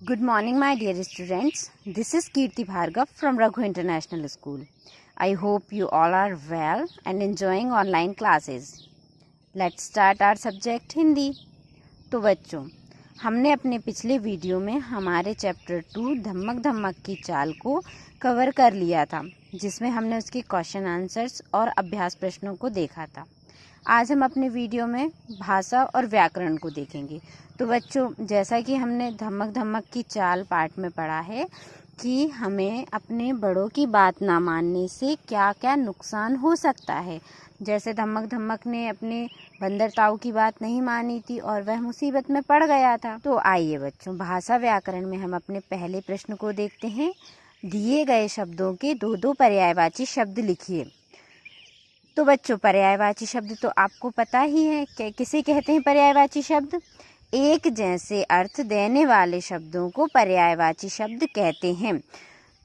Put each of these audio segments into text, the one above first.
Good morning, my dear students. This is Kirti Bhargav from Raghu International School. I hope you all are well and enjoying online classes. Let's start our subject Hindi. तो बच्चों, हमने अपने पिछले video में हमारे chapter 2 धम्मक धम्मक की चाल को कवर कर लिया था, जिसमें हमने उसके क्वेश्चन आंसर्स और अभ्यास प्रश्नों को देखा था. आज हम अपने वीडियो में भाषा और व्याकरण को देखेंगे. तो बच्चों, जैसा कि हमने धम्मक धम्मक की चाल पाठ में पढ़ा है कि हमें अपने बड़ों की बात ना मानने से क्या क्या नुकसान हो सकता है. जैसे धम्मक धम्मक ने अपने बंदर ताऊ की बात नहीं मानी थी और वह मुसीबत में पड़ गया था. तो आइए बच्चों, भाषा व्याकरण में हम अपने पहले प्रश्न को देखते हैं. दिए गए शब्दों के दो दो पर्यायवाची शब्द लिखिए. तो बच्चों, पर्यायवाची शब्द तो आपको पता ही है कि किसे कहते हैं. पर्यायवाची शब्द एक जैसे अर्थ देने वाले शब्दों को पर्यायवाची शब्द कहते हैं.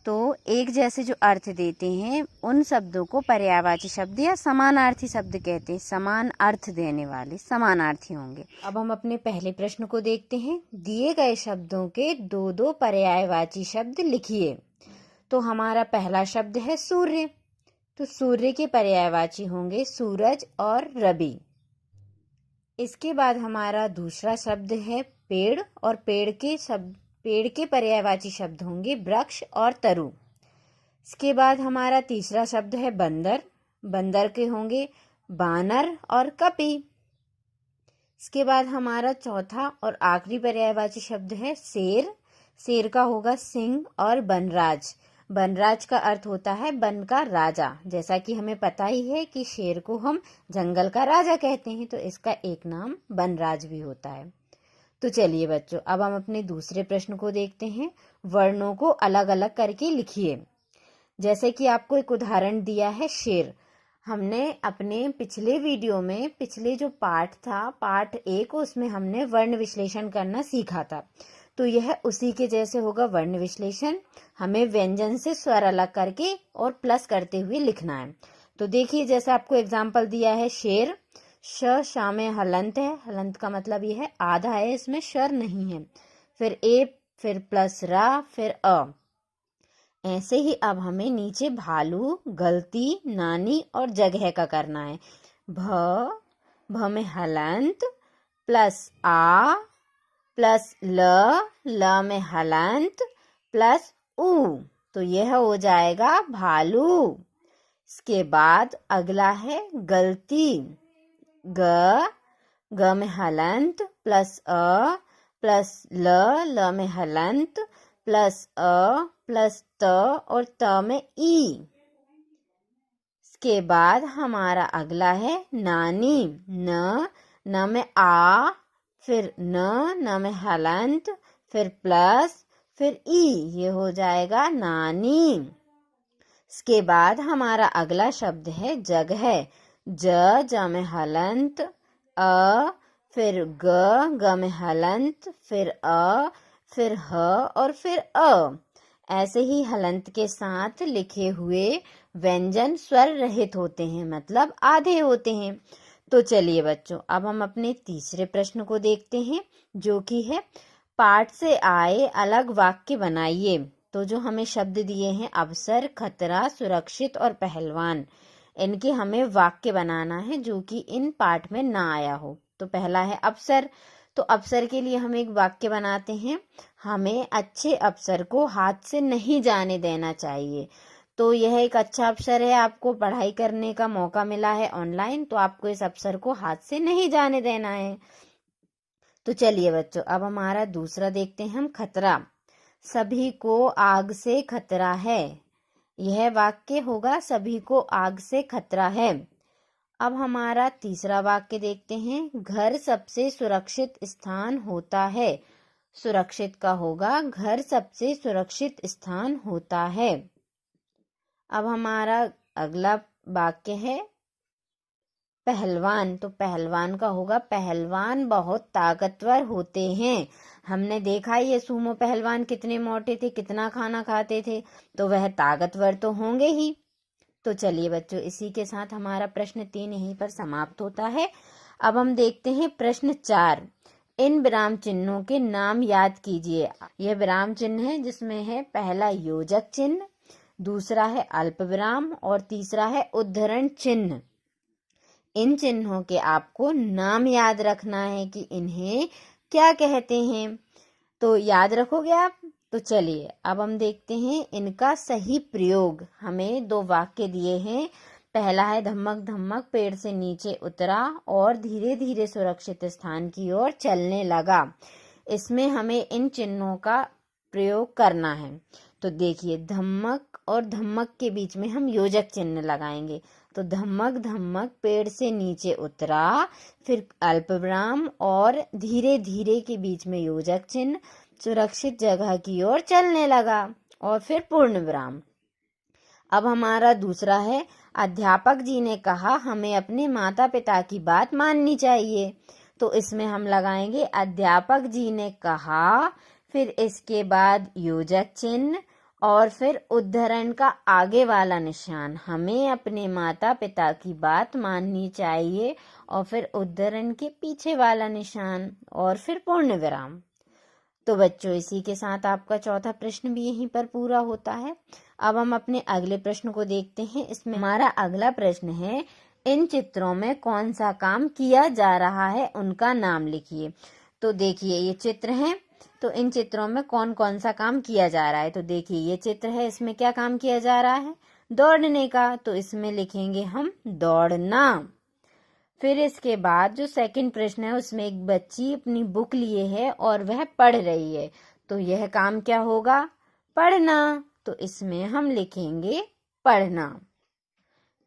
तो एक जैसे जो अर्थ देते हैं उन शब्दों को पर्यायवाची शब्द या समानार्थी शब्द कहते हैं. समान अर्थ देने वाले समानार्थी होंगे. अब हम अपने पहले प्रश्न को देखते हैं. दिए गए शब्दों के दो दो पर्यायवाची शब्द लिखिए. तो हमारा पहला शब्द है सूर्य. तो सूर्य के पर्यायवाची होंगे सूरज और रवि. इसके बाद हमारा दूसरा शब्द है पेड़ और पेड़ के पर्यायवाची शब्द होंगे वृक्ष और तरु. इसके बाद हमारा तीसरा शब्द है बंदर. बंदर के होंगे बानर और कपि. इसके बाद हमारा चौथा और आखिरी पर्यायवाची शब्द है शेर. शेर का होगा सिंह और बनराज. बनराज का अर्थ होता है वन का राजा. जैसा कि हमें पता ही है कि शेर को हम जंगल का राजा कहते हैं, तो इसका एक नाम बनराज भी होता है. तो चलिए बच्चों, अब हम अपने दूसरे प्रश्न को देखते हैं. वर्णों को अलग अलग करके लिखिए. जैसे कि आपको एक उदाहरण दिया है शेर. हमने अपने पिछले वीडियो में पिछले जो पाठ था पाठ 1, उसमें हमने वर्ण विश्लेषण करना सीखा था. तो यह उसी के जैसे होगा वर्ण विश्लेषण. हमें व्यंजन से स्वर अलग करके और प्लस करते हुए लिखना है. तो देखिए, जैसे आपको एग्जाम्पल दिया है शेर. श शा में हलंत है. हलंत का मतलब यह है आधा है, इसमें स्वर नहीं है. फिर ए, फिर प्लस रा, फिर अ. ऐसे ही अब हमें नीचे भालू, गलती, नानी और जगह का करना है. भ में हलंत प्लस आ प्लस ल में हलंत प्लस ऊ. तो यह हो जाएगा भालू. इसके बाद अगला है गलती. ग में हलंत प्लस अ प्लस ल में हलंत प्लस अ प्लस त और त में ई. इसके बाद हमारा अगला है नानी. न में आ, फिर न में हलंत, फिर प्लस, फिर ई. ये हो जाएगा नानी. इसके बाद हमारा अगला शब्द है जगह. ज में हलंत, अ, फिर ग में हलंत, फिर अ, फिर ह और फिर अ. ऐसे ही हलंत के साथ लिखे हुए व्यंजन स्वर रहित होते हैं, मतलब आधे होते हैं. तो चलिए बच्चों, अब हम अपने तीसरे प्रश्न को देखते हैं, जो कि है पाठ से आए अलग वाक्य बनाइए. तो जो हमें शब्द दिए हैं अवसर, खतरा, सुरक्षित और पहलवान, इनके हमें वाक्य बनाना है जो कि इन पाठ में ना आया हो. तो पहला है अवसर. तो अवसर के लिए हम एक वाक्य बनाते हैं. हमें अच्छे अवसर को हाथ से नहीं जाने देना चाहिए. तो यह एक अच्छा अवसर है, आपको पढ़ाई करने का मौका मिला है ऑनलाइन, तो आपको इस अवसर को हाथ से नहीं जाने देना है. तो चलिए बच्चों, अब हमारा दूसरा देखते हैं हम खतरा. सभी को आग से खतरा है. यह वाक्य होगा सभी को आग से खतरा है. अब हमारा तीसरा वाक्य देखते हैं. घर सबसे सुरक्षित स्थान होता है. सुरक्षित का होगा घर सबसे सुरक्षित स्थान होता है. अब हमारा अगला वाक्य है पहलवान. तो पहलवान का होगा पहलवान बहुत ताकतवर होते हैं. हमने देखा ये सूमो पहलवान कितने मोटे थे, कितना खाना खाते थे, तो वह ताकतवर तो होंगे ही. तो चलिए बच्चों, इसी के साथ हमारा प्रश्न 3 यहीं पर समाप्त होता है. अब हम देखते हैं प्रश्न 4. इन विराम चिन्हों के नाम याद कीजिए। यह विराम चिन्ह है जिसमें है पहला योजक चिन्ह, दूसरा है अल्प विराम और तीसरा है उद्धरण चिन्ह। इन चिन्हों के आपको नाम याद रखना है कि इन्हें क्या कहते हैं। तो याद रखोगे आप? तो चलिए अब हम देखते हैं इनका सही प्रयोग। हमें 2 वाक्य दिए हैं। पहला है धमक धमक पेड़ से नीचे उतरा और धीरे धीरे सुरक्षित स्थान की ओर चलने लगा। इसमें हमें इन चिन्हों का प्रयोग करना है। तो देखिए, धमक और धमक के बीच में हम योजक चिन्ह लगाएंगे। तो धमक धमक पेड़ से नीचे उतरा, फिर अल्प विराम और धीरे धीरे के बीच में योजक चिन्ह, सुरक्षित जगह की ओर चलने लगा और फिर पूर्ण विराम। अब हमारा दूसरा है अध्यापक जी ने कहा हमें अपने माता पिता की बात माननी चाहिए। तो इसमें हम लगाएंगे अध्यापक जी ने कहा, फिर इसके बाद योजक चिन्ह और फिर उद्धरण का आगे वाला निशान। हमें अपने माता पिता की बात माननी चाहिए और फिर उद्धरण के पीछे वाला निशान और फिर पूर्ण विराम। तो बच्चों, इसी के साथ आपका चौथा प्रश्न भी यहीं पर पूरा होता है। अब हम अपने अगले प्रश्न को देखते हैं। इसमें हमारा अगला प्रश्न है, इन चित्रों में कौन सा काम किया जा रहा है, उनका नाम लिखिए। तो देखिए, ये चित्र हैं। तो इन चित्रों में कौन कौन सा काम किया जा रहा है। तो देखिए, ये चित्र है, इसमें क्या काम किया जा रहा है? दौड़ने का। तो इसमें लिखेंगे हम दौड़ना। फिर इसके बाद जो सेकंड प्रश्न है, उसमें एक बच्ची अपनी बुक लिए है और वह पढ़ रही है। तो यह काम क्या होगा? पढ़ना। तो इसमें हम लिखेंगे पढ़ना।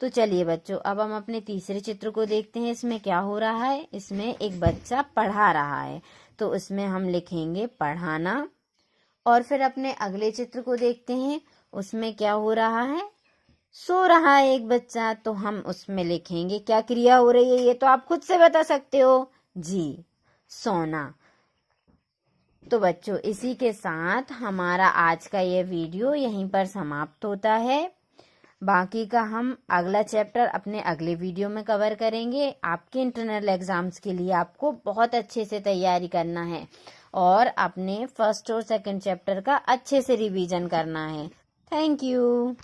तो चलिए बच्चों, अब हम अपने तीसरे चित्र को देखते हैं। इसमें क्या हो रहा है? इसमें एक बच्चा पढ़ा रहा है। तो इसमें हम लिखेंगे पढ़ाना। और फिर अपने अगले चित्र को देखते हैं। उसमें क्या हो रहा है? सो रहा है एक बच्चा। तो हम उसमें लिखेंगे क्या क्रिया हो रही है, ये तो आप खुद से बता सकते हो जी, सोना। तो बच्चों, इसी के साथ हमारा आज का ये वीडियो यहीं पर समाप्त होता है। बाकी का हम अगला चैप्टर अपने अगले वीडियो में कवर करेंगे। आपके इंटरनल एग्जाम्स के लिए आपको बहुत अच्छे से तैयारी करना है और अपने फर्स्ट और सेकंड चैप्टर का अच्छे से रिवीजन करना है। Thank you.